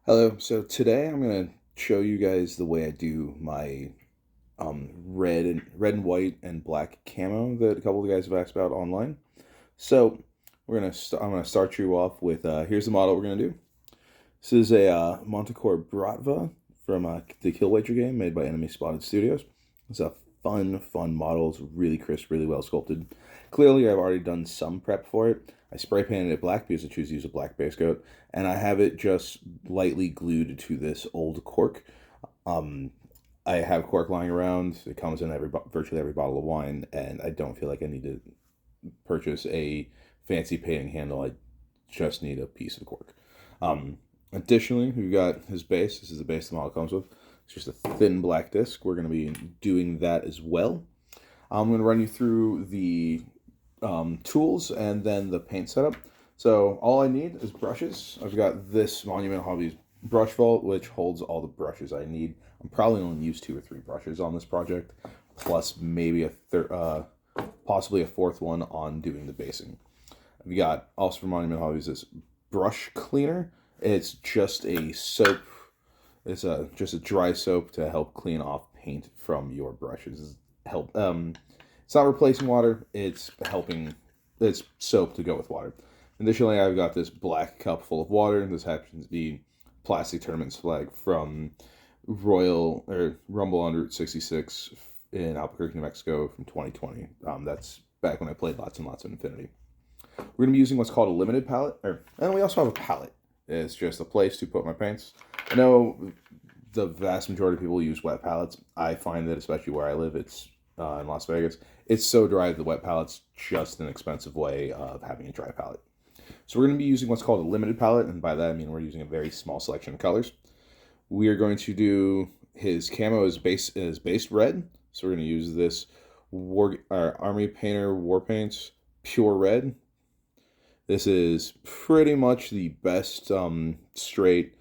Hello. So today I'm gonna show you guys the way I do my red and white and black camo that a couple of guys have asked about online. So I'm gonna start you off with here's the model we're gonna do. This is a Manticore Bratva from the Kill Wager game made by Enemy Spotted Studios. It's a fun model. It's really crisp, really well sculpted. Clearly, I've already done some prep for it. I spray painted it black because I choose to use a black base coat, and I have it just lightly glued to this old cork. Um, I have cork lying around. It comes in virtually every bottle of wine, and I don't feel like I need to purchase a fancy painting handle. I just need a piece of cork. Additionally, we've got his base. This is the base the model comes with. It's just a thin black disc. We're going to be doing that as well. I'm going to run you through the tools and then the paint setup. So all I need is brushes. I've got this Monument Hobbies brush vault, which holds all the brushes I need. I'm probably only use 2 or 3 brushes on this project, plus maybe possibly a fourth one on doing the basing. We got also from Monument Hobbies this brush cleaner. It's just a soap. It's just a dry soap to help clean off paint from your brushes. It's not replacing water. It's helping. It's soap to go with water. Additionally, I've got this black cup full of water. This happens to be plastic tournament's flag from Royal or Rumble on Route 66 in Albuquerque, New Mexico from 2020. That's back when I played lots and lots of Infinity. We're going to be using what's called a limited palette, and we also have a palette. It's just a place to put my paints. I know the vast majority of people use wet palettes. I find that, especially where I live, it's in Las Vegas, it's so dry that the wet palette's just an expensive way of having a dry palette. So we're going to be using what's called a limited palette, and by that I mean we're using a very small selection of colors. We are going to do his camo as base red, so we're going to use this Army Painter War Paints Pure Red. This is pretty much the best straight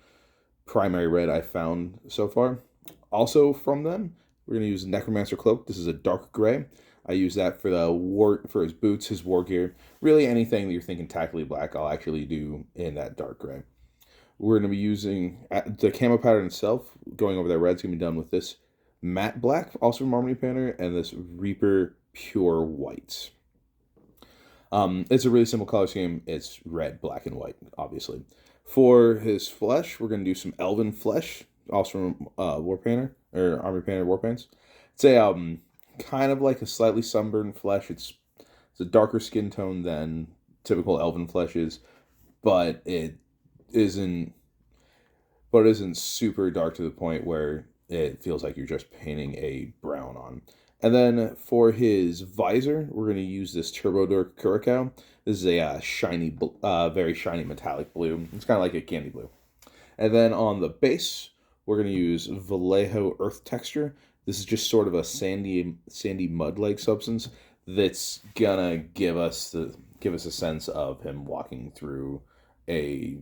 primary red I've found so far. Also from them, we're going to use Necromancer Cloak. This is a dark gray. I use that for his boots, his war gear. Really anything that you're thinking tactically black, I'll actually do in that dark gray. We're going to be using the camo pattern itself. Going over that red's going to be done with this matte black, also from Harmony Painter, and this Reaper Pure White. It's a really simple color scheme. It's red, black, and white, obviously. For his flesh, we're going to do some Elven Flesh, also from War Painter, or Army Painter War Paints. It's a kind of like a slightly sunburned flesh. It's a darker skin tone than typical Elven Flesh is, but it isn't super dark to the point where it feels like you're just painting a brown on. And then for his visor, we're going to use this Dork Curacao. This is a very shiny metallic blue. It's kind of like a candy blue. And then on the base, we're going to use Vallejo Earth Texture. This is just sort of a sandy mud-like substance that's gonna give us a sense of him walking through a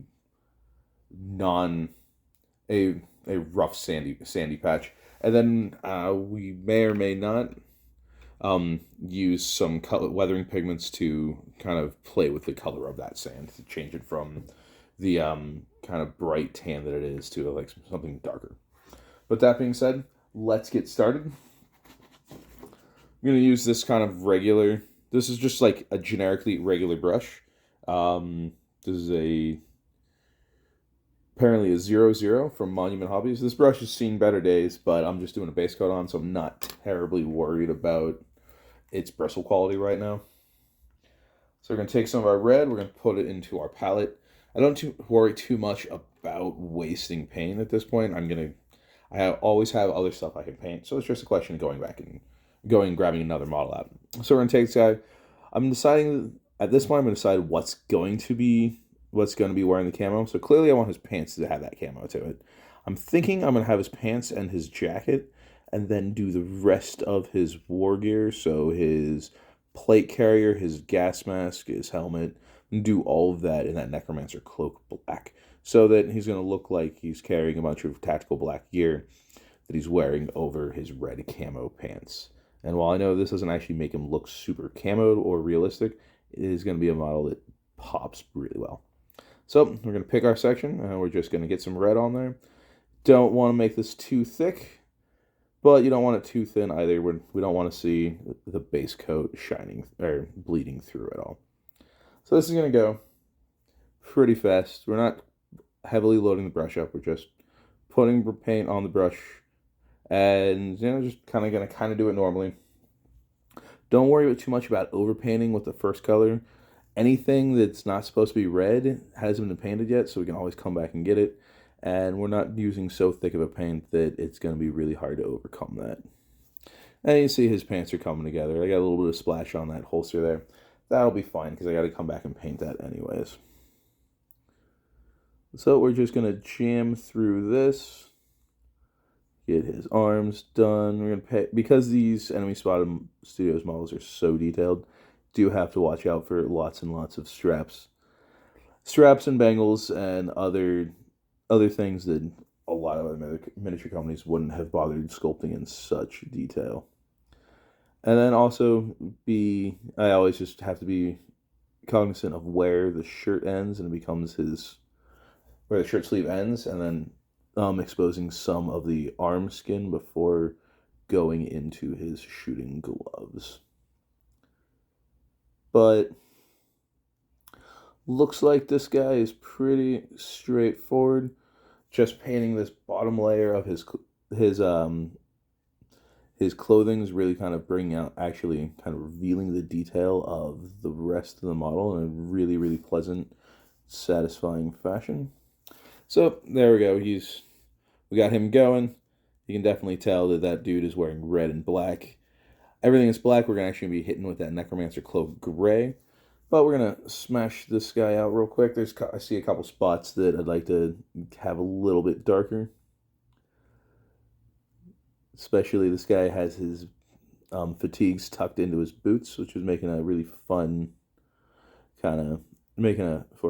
non a rough sandy patch. And then we may or may not use some weathering pigments to kind of play with the color of that sand to change it from the kind of bright tan that it is to like something darker. But that being said, let's get started. I'm going to use this kind of regular. This is just like a generically regular brush. This is apparently a 00 from Monument Hobbies. This brush has seen better days, but I'm just doing a base coat on, so I'm not terribly worried about its bristle quality right now. So we're going to take some of our red, we're going to put it into our palette. I don't worry too much about wasting paint at this point. I always have other stuff I can paint, so it's just a question of going back and grabbing another model out. So we're going to take this guy. I'm deciding, at this point, I'm going to decide what's going to be wearing the camo. So clearly I want his pants to have that camo to it. I'm thinking I'm going to have his pants and his jacket, and then do the rest of his war gear. So his plate carrier, his gas mask, his helmet, and do all of that in that Necromancer Cloak black. So that he's going to look like he's carrying a bunch of tactical black gear that he's wearing over his red camo pants. And while I know this doesn't actually make him look super camoed or realistic, it is going to be a model that pops really well. So we're going to pick our section, and we're just going to get some red on there. Don't want to make this too thick, but you don't want it too thin either. We don't want to see the base coat shining or bleeding through at all. So this is going to go pretty fast. We're not heavily loading the brush up. We're just putting paint on the brush and just kind of do it normally. Don't worry too much about overpainting with the first color. Anything that's not supposed to be red hasn't been painted yet, so we can always come back and get it. And we're not using so thick of a paint that it's going to be really hard to overcome that. And you see his pants are coming together. I got a little bit of splash on that holster there. That'll be fine because I got to come back and paint that anyways. So we're just going to jam through this. Get his arms done. We're going to because these Enemy Spotted Studios models are so detailed, do have to watch out for lots and lots of straps and bangles and other things that a lot of other miniature companies wouldn't have bothered sculpting in such detail. And then also I always just have to be cognizant of where the shirt ends and it becomes where the shirt sleeve ends, and then exposing some of the arm skin before going into his shooting gloves. But looks like this guy is pretty straightforward. Just painting this bottom layer of his clothing is really kind of bringing out, actually kind of revealing the detail of the rest of the model in a really, really pleasant, satisfying fashion. So there we go. We got him going. You can definitely tell that dude is wearing red and black. Everything is black. We're going to actually be hitting with that Necromancer Cloak gray. But we're going to smash this guy out real quick. I see a couple spots that I'd like to have a little bit darker. Especially this guy has his fatigues tucked into his boots, which is making a really fun for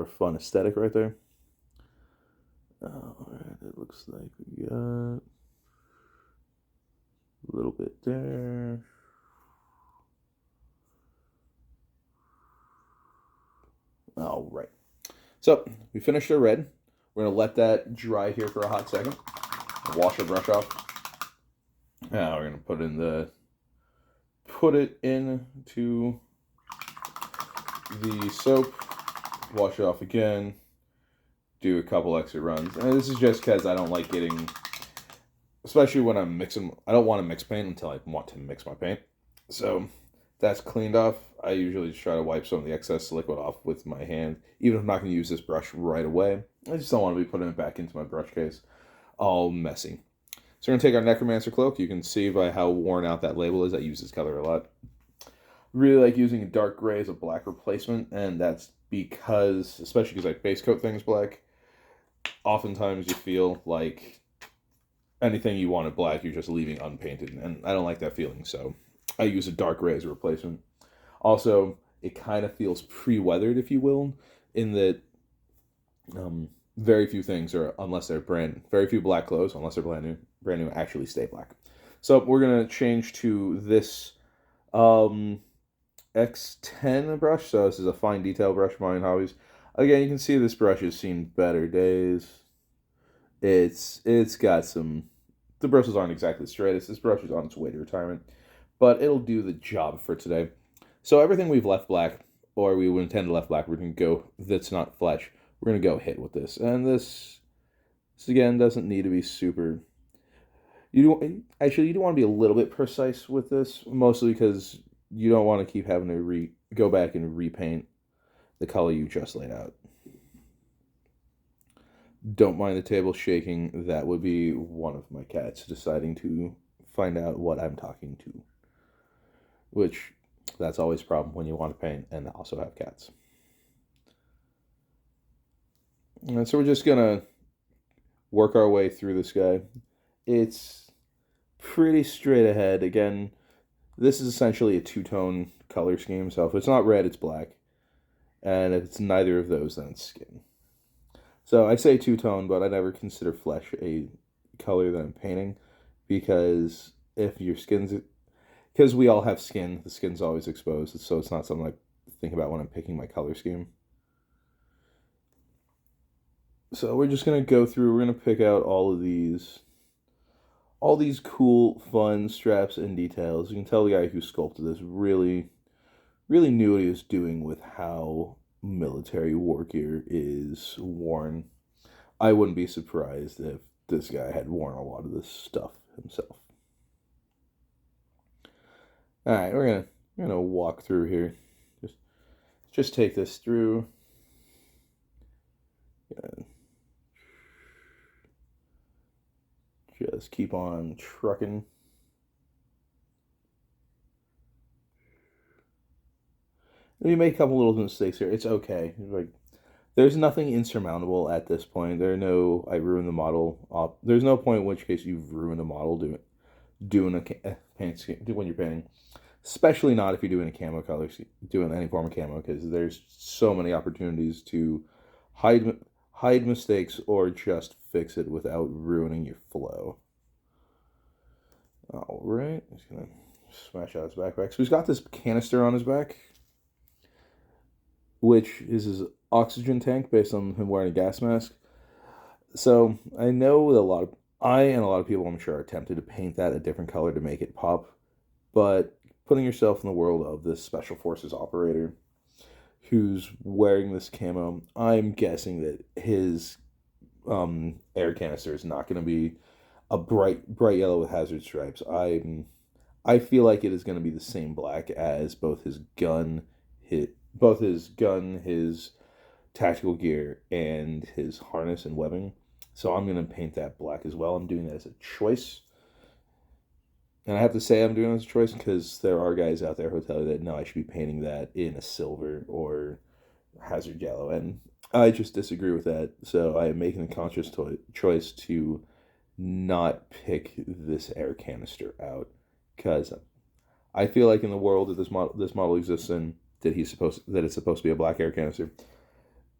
a fun aesthetic right there. Alright, it looks like we got a little bit there. Alright. So, we finished our red. We're going to let that dry here for a hot second. Wash the brush off. Now we're going to put it into the soap. Wash it off again. Do a couple extra runs. And this is just because I don't like getting, especially when I'm mixing, I don't want to mix paint until I want to mix my paint. So that's cleaned off. I usually just try to wipe some of the excess liquid off with my hand, even if I'm not going to use this brush right away. I just don't want to be putting it back into my brush case all messy. So we're going to take our Necromancer Cloak. You can see by how worn out that label is. I use this color a lot. Really like using a dark gray as a black replacement, and that's because, especially because I base coat things black, oftentimes you feel like anything you want in black, you're just leaving unpainted, and I don't like that feeling, so I use a dark gray as a replacement. Also, it kind of feels pre-weathered, if you will, in that very few things are, very few black clothes, unless they're brand new, actually stay black. So we're going to change to this X10 brush. So this is a fine detail brush from mine Hobbies. Again, you can see this brush has seen better days. It's got some, the bristles aren't exactly the straightest. This brush is on its way to retirement, but it'll do the job for today. So everything we've left black, or we would intend to left black, we're going to go, that's not flesh, we're going to go hit with this. And this again doesn't need to be super, you do want to be a little bit precise with this, mostly because you don't want to keep having to go back and repaint the color you just laid out. Don't mind the table shaking. That would be one of my cats deciding to find out what I'm talking to. Which, that's always a problem when you want to paint and also have cats. And so we're just going to work our way through this guy. It's pretty straight ahead. Again, this is essentially a two-tone color scheme. So if it's not red, it's black. And if it's neither of those, then it's skin. So I say two-tone, but I never consider flesh a color that I'm painting, because if your skin's, because we all have skin, the skin's always exposed, so it's not something I think about when I'm picking my color scheme. So we're just gonna go through. We're gonna pick out all these cool, fun straps and details. You can tell the guy who sculpted this really knew what he was doing with how military war gear is worn. I wouldn't be surprised if this guy had worn a lot of this stuff himself. All right, we're gonna walk through here. Just just take this through. Just keep on trucking. If you make a couple little mistakes here, it's okay. Like, there's nothing insurmountable at this point. There are no, I ruined the model. There's no point in which case you've ruined a model doing a paint scheme when you're painting. Especially not if you're doing a camo color, doing any form of camo, because there's so many opportunities to hide hide mistakes or just fix it without ruining your flow. All right, just gonna smash out his backpack. So he's got this canister on his back, which is his oxygen tank based on him wearing a gas mask. So I know that I and a lot of people, I'm sure, are tempted to paint that a different color to make it pop, but putting yourself in the world of this special forces operator who's wearing this camo, I'm guessing that his air canister is not going to be a bright yellow with hazard stripes. I feel like it is going to be the same black as both his gun, his tactical gear, and his harness and webbing. So I'm going to paint that black as well. I'm doing that as a choice. And I have to say I'm doing it as a choice because there are guys out there who tell you that no, I should be painting that in a silver or hazard yellow. And I just disagree with that. So I am making a conscious choice to not pick this air canister out because I feel like in the world that this model exists in, that it's supposed to be a black air canister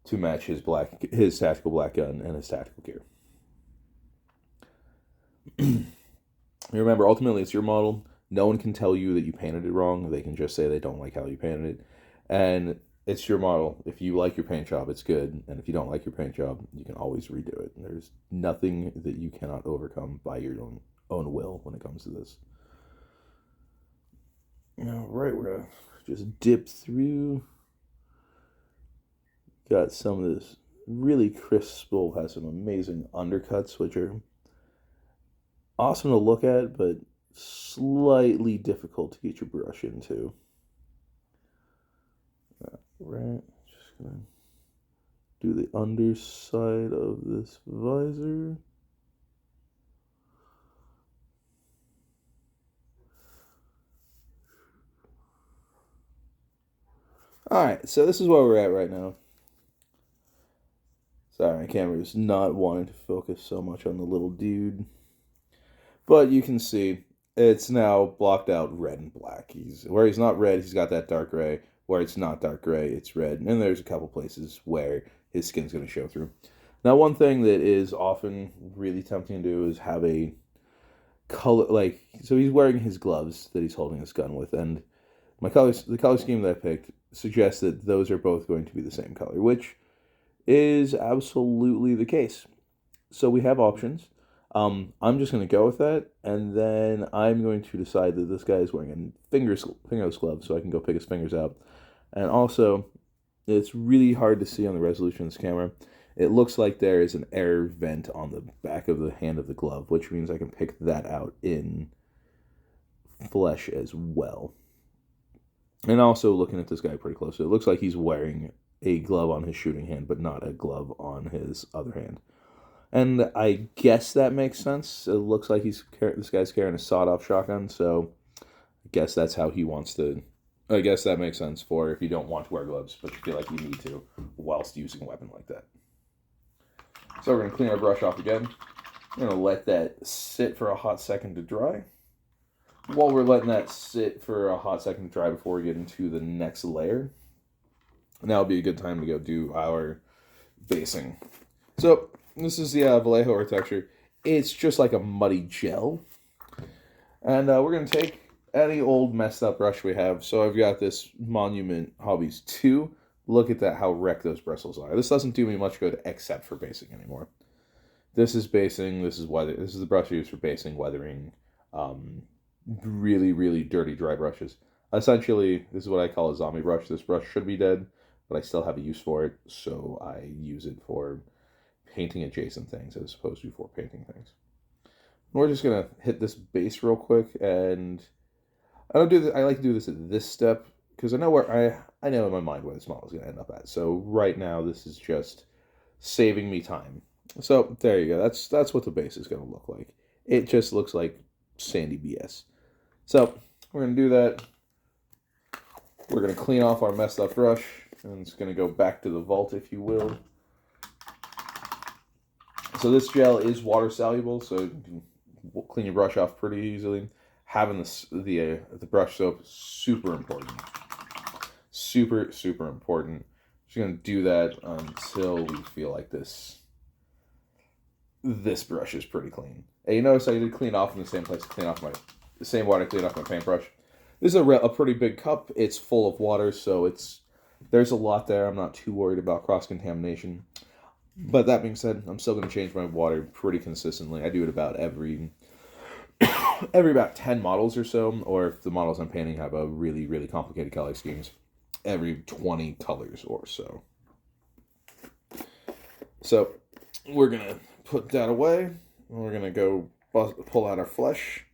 to match his tactical black gun and his tactical gear. Remember, ultimately, it's your model. No one can tell you that you painted it wrong. They can just say they don't like how you painted it. And it's your model. If you like your paint job, it's good. And if you don't like your paint job, you can always redo it. There's nothing that you cannot overcome by your own will when it comes to this. All right, we're going to just dip through. Got some of this really crisp spool, has some amazing undercuts, which are awesome to look at, but slightly difficult to get your brush into. Right, just gonna do the underside of this visor. Alright, so this is where we're at right now. Sorry, my camera is not wanting to focus so much on the little dude. But you can see it's now blocked out red and black. Where he's not red, he's got that dark gray. Where it's not dark gray, it's red. And there's a couple places where his skin's going to show through. Now, one thing that is often really tempting to do is have a color, like, so he's wearing his gloves that he's holding his gun with. And the color scheme that I picked suggests that those are both going to be the same color, which is absolutely the case. So we have options. I'm just going to go with that, and then I'm going to decide that this guy is wearing a fingerless glove, so I can go pick his fingers out. And also, it's really hard to see on the resolution of this camera. It looks like there is an air vent on the back of the hand of the glove, which means I can pick that out in flesh as well. And also, looking at this guy pretty closely, it looks like he's wearing a glove on his shooting hand, but not a glove on his other hand. And I guess that makes sense. It looks like this guy's carrying a sawed-off shotgun, so I guess that's how he wants to. I guess that makes sense for if you don't want to wear gloves, but you feel like you need to whilst using a weapon like that. So we're going to clean our brush off again. We're going to let that sit for a hot second to dry. While we're letting that sit for a hot second to dry before we get into the next layer, now would be a good time to go do our basing. So this is the Vallejo architecture. It's just like a muddy gel. And we're going to take any old messed up brush we have. So I've got this Monument Hobbies 2 look at that, how wrecked those bristles are. This doesn't do me much good except for basing anymore. This is basing, this is weather, this is the brush I use for basing, weathering, really, really dirty dry brushes. Essentially, this is what I call a zombie brush. This brush should be dead, but I still have a use for it, so I use it for painting adjacent things as opposed to for painting things. We're just gonna hit this base real quick, and I don't do this. I like to do this at this step because I know where I know in my mind where this model is gonna end up at. So right now, this is just saving me time. So there you go. That's what the base is gonna look like. It just looks like sandy BS. So we're gonna do that. We're gonna clean off our messed up brush, and it's gonna go back to the vault, if you will. So this gel is water soluble, so you can clean your brush off pretty easily. Having the brush soap, super important. Super, super important. Just gonna do that until we feel like this brush is pretty clean. And you notice I did clean off in the same place, the same water, clean off my paintbrush. This is a pretty big cup. It's full of water, so there's a lot there. I'm not too worried about cross-contamination. But that being said, I'm still going to change my water pretty consistently. I do it about every about 10 models or so, or if the models I'm painting have a really, really complicated color schemes, every 20 colors or so. So we're going to put that away, and we're going to go pull out our flesh,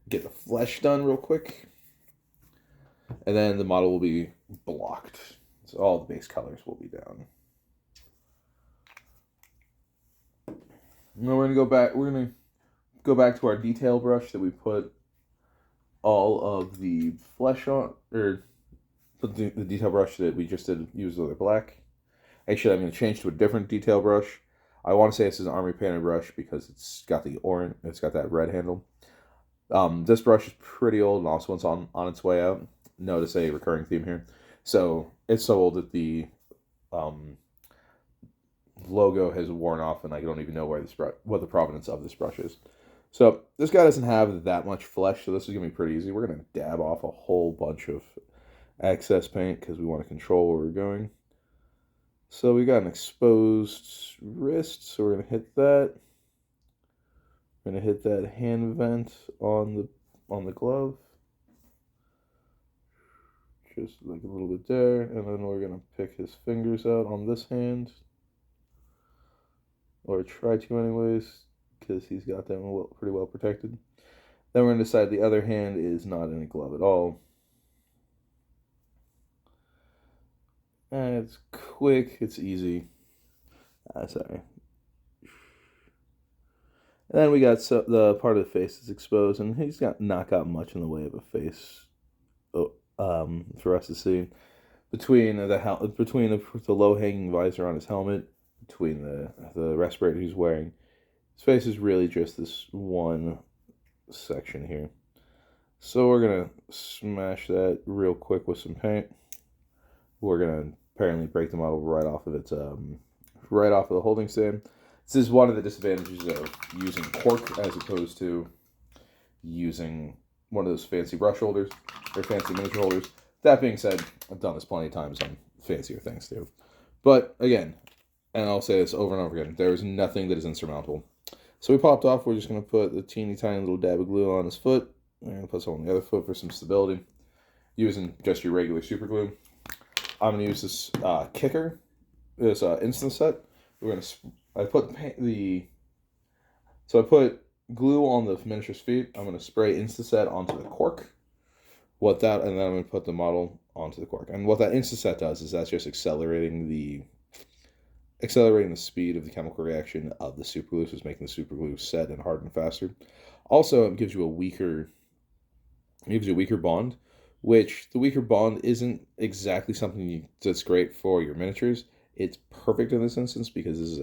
get the flesh done real quick, and then the model will be blocked. So all the base colors will be down. Now we're gonna go back to our detail brush that we put all of the flesh on, or put the detail brush that we just did use the black. Actually, I'm gonna change to a different detail brush. I want to say this is an army painted brush because it's got that red handle. This brush is pretty old and also it's on its way out. Notice a recurring theme here. So it's so old that the logo has worn off, and I don't even know what the provenance of this brush is. So this guy doesn't have that much flesh, so this is gonna be pretty easy. We're gonna dab off a whole bunch of excess paint because we want to control where we're going. So we got an exposed wrist, so we're gonna hit that. We're gonna hit that hand vent on the glove, just like a little bit there, and then we're gonna pick his fingers out on this hand. Or try to anyways, because he's got them pretty well protected. Then we're going to decide the other hand is not in a glove at all. And it's quick, it's easy. Sorry. And then we got the part of the face is exposed, and he's not got much in the way of a face for us to see. Between the low-hanging visor on his helmet, between the respirator he's wearing, his face is really just this one section here. So we're gonna smash that real quick with some paint. We're gonna apparently break the model right off of the holding stand. This is one of the disadvantages of using cork as opposed to using one of those fancy brush holders or fancy miniature holders. That being said, I've done this plenty of times on fancier things too. But again, and I'll say this over and over again, there is nothing that is insurmountable. So we popped off, we're just going to put the teeny tiny little dab of glue on his foot. We're going to put some on the other foot for some stability, using just your regular super glue. I'm going to use this kicker, this instant set. I put glue on the miniature's feet. I'm going to spray instant set onto the cork. And then I'm going to put the model onto the cork. And what that instant set does is that's just accelerating the speed of the chemical reaction of the super glue, so it's making the super glue set and harden faster. Also, it gives you a weaker bond, which the weaker bond isn't exactly something that's great for your miniatures. It's perfect in this instance because this is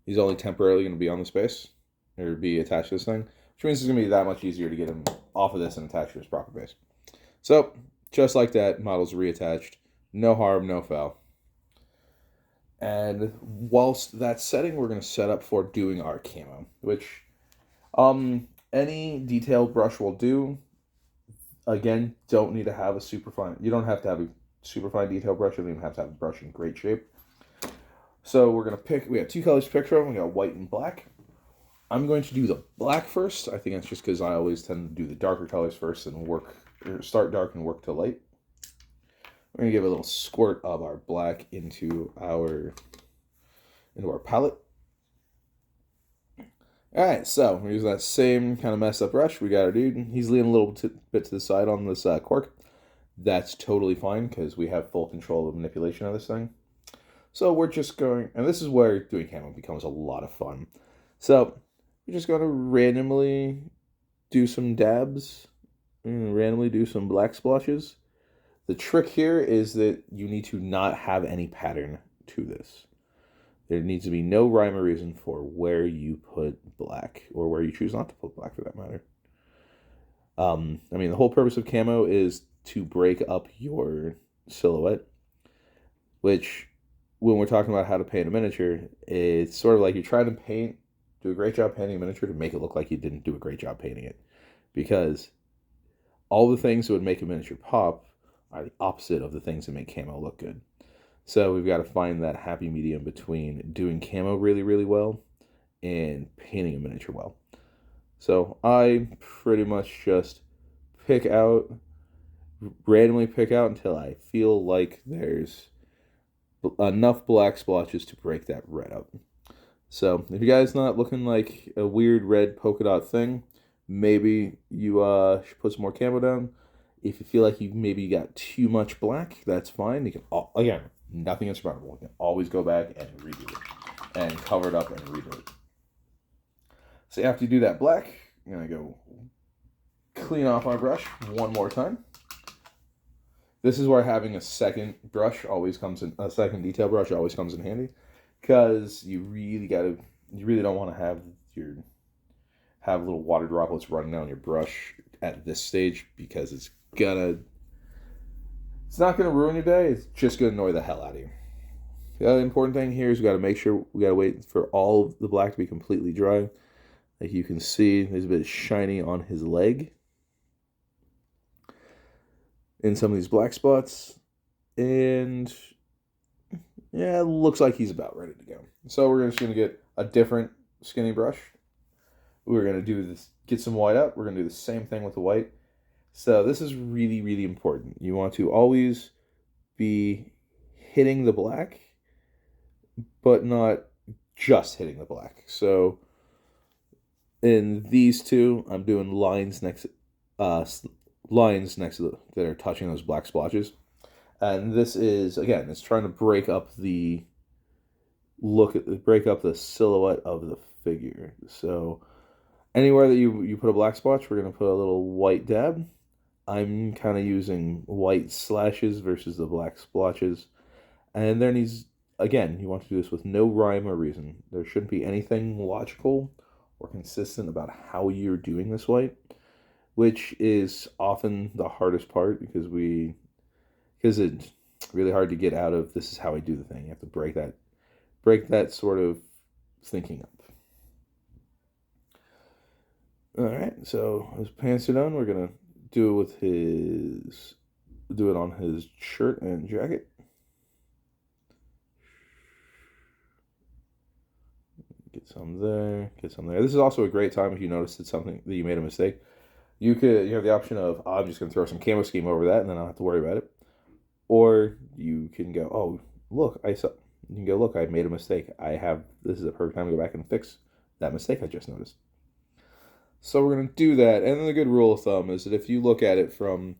he's only temporarily going to be on the space, or be attached to this thing, which means it's going to be that much easier to get him off of this and attach to his proper base. So, just like that, model's reattached. No harm, no foul. And whilst that's setting, we're going to set up for doing our camo, which any detailed brush will do. Again, don't need to have a super fine. You don't have to have a super fine detail brush. You don't even have to have a brush in great shape. So we're going to pick, we have two colors to pick from. We got white and black. I'm going to do the black first. I think that's just because I always tend to do the darker colors first and start dark and work to light. We're going to give a little squirt of our black into our palette. Alright, so we're using that same kind of messed up brush. We got our dude. He's leaning a little bit to the side on this cork. That's totally fine because we have full control of manipulation of this thing. So we're just going, and this is where doing camo becomes a lot of fun. So we're just going to randomly do some dabs, and randomly do some black splotches. The trick here is that you need to not have any pattern to this. There needs to be no rhyme or reason for where you put black, or where you choose not to put black for that matter. I mean, the whole purpose of camo is to break up your silhouette, which, when we're talking about how to paint a miniature, it's sort of like you're trying to do a great job painting a miniature to make it look like you didn't do a great job painting it. Because all the things that would make a miniature pop are the opposite of the things that make camo look good. So we've got to find that happy medium between doing camo really, really well and painting a miniature well. So I pretty much just randomly pick out until I feel like there's enough black splotches to break that red up. So if you guys not looking like a weird red polka dot thing, maybe you should put some more camo down. If you feel like you maybe got too much black, that's fine. You can, again, nothing insurmountable. You can always go back and redo it and cover it up and redo it. So after you do that black, I'm going to go clean off my brush one more time. This is where having a second detail brush always comes in handy, because you really don't want to have little water droplets running down your brush at this stage, because it's not gonna ruin your day. It's just gonna annoy the hell out of you. The other important thing here is we gotta wait for all of the black to be completely dry. Like you can see, there's a bit of shiny on his leg in some of these black spots, and yeah, it looks like he's about ready to go. So we're just gonna get a different skinny brush. We're gonna do this, get some white up. We're gonna do the same thing with the white. So this is really, really important. You want to always be hitting the black, but not just hitting the black. So in these two, I'm doing lines next to that are touching those black splotches. And this is, again, it's trying to break up the silhouette of the figure. So anywhere that you put a black splotch, we're going to put a little white dab. I'm kind of using white slashes versus the black splotches. And there needs, again, you want to do this with no rhyme or reason. There shouldn't be anything logical or consistent about how you're doing this white, which is often the hardest part, because it's really hard to get out of, this is how I do the thing. You have to break that sort of thinking up. Alright, so his pants are done. We're going to do it on his shirt and jacket. Get some there, get some there. This is also a great time if you notice it's something that you made a mistake. You have the option of, I'm just going to throw some camo scheme over that and then I don't have to worry about it. Or you can go, oh, look, you can go, look, I made a mistake. This is a perfect time to go back and fix that mistake I just noticed. So we're going to do that. And then the good rule of thumb is that if you look at it from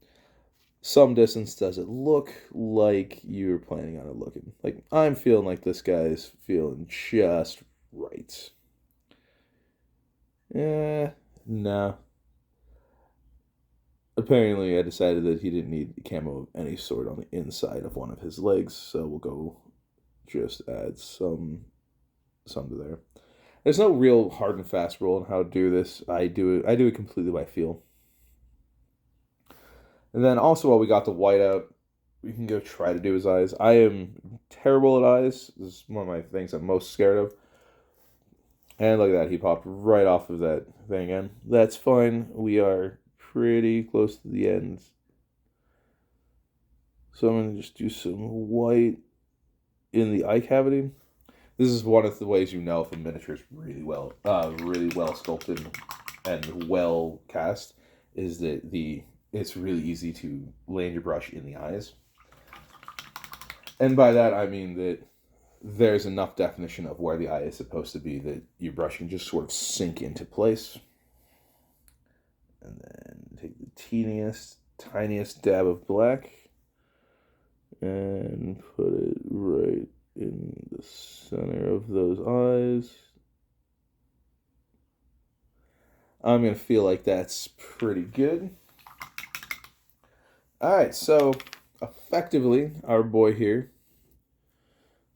some distance, does it look like you're planning on it looking? Like, I'm feeling like this guy's feeling just right. No. Apparently, I decided that he didn't need camo of any sort on the inside of one of his legs, so we'll go just add some to there. There's no real hard and fast rule on how to do this. I do it completely by feel. And then also, while we got the white out, we can go try to do his eyes. I am terrible at eyes. This is one of my things I'm most scared of. And look at that, he popped right off of that thing, and that's fine. We are pretty close to the end. So I'm going to just do some white in the eye cavity. This is one of the ways you know if a miniature is really well sculpted and well cast, is that it's really easy to land your brush in the eyes. And by that I mean that there's enough definition of where the eye is supposed to be that your brush can just sort of sink into place. And then take the tiniest dab of black and put it right in the center of those eyes. I'm going to feel like that's pretty good. Alright, so effectively, our boy here,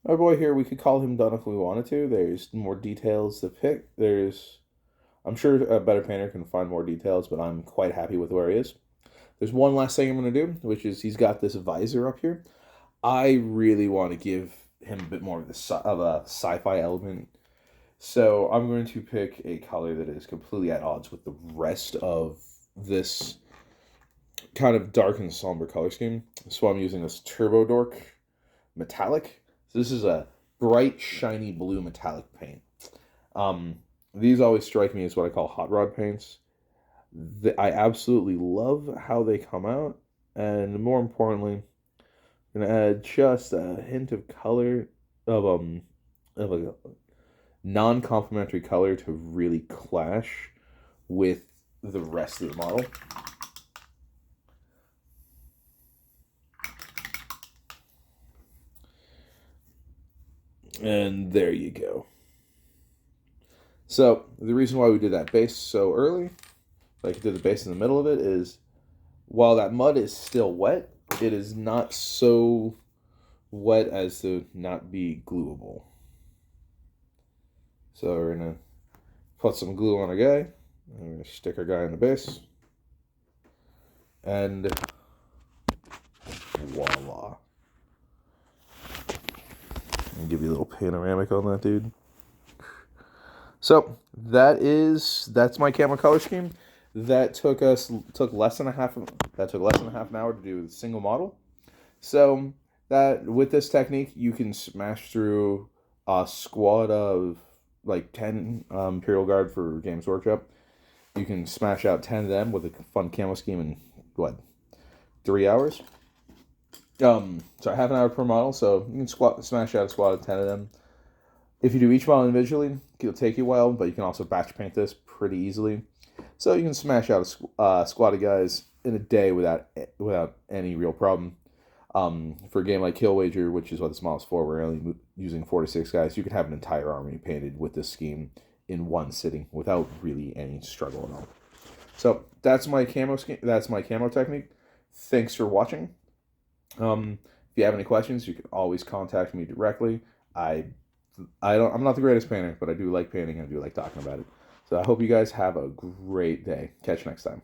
we could call him done if we wanted to. There's more details to pick. I'm sure a better painter can find more details, but I'm quite happy with where he is. There's one last thing I'm going to do, which is he's got this visor up here. I really want to give him a bit more of a sci-fi element. So I'm going to pick a color that is completely at odds with the rest of this kind of dark and somber color scheme. So I'm using this Turbo Dork metallic. So this is a bright, shiny blue metallic paint. These always strike me as what I call hot rod paints. I absolutely love how they come out, and more importantly, I'm gonna add just a hint of color of a non-complementary color to really clash with the rest of the model. And there you go. So the reason why we did that base so early, like did the base in the middle of it, is while that mud is still wet, it is not so wet as to not be gluable. So we're going to put some glue on our guy, and we're going to stick our guy in the base, and voila. I'll give you a little panoramic on that, dude. So that's my camo color scheme. That took less than a half an hour to do a single model. So that with this technique, you can smash through a squad of like 10 Imperial Guard for Games Workshop. You can smash out 10 of them with a fun camo scheme in 3 hours. So half an hour per model. So you can smash out a squad of 10 of them. If you do each model individually, it'll take you a while, but you can also batch paint this pretty easily. So you can smash out a squad of guys in a day without any real problem. For a game like Kill Wager, which is what this model is for, we're only using 4 to 6 guys. You could have an entire army painted with this scheme in one sitting without really any struggle at all. So that's my camo scheme. That's my camo technique. Thanks for watching. If you have any questions, you can always contact me directly. I'm not the greatest painter, but I do like painting and I do like talking about it. So I hope you guys have a great day. Catch you next time.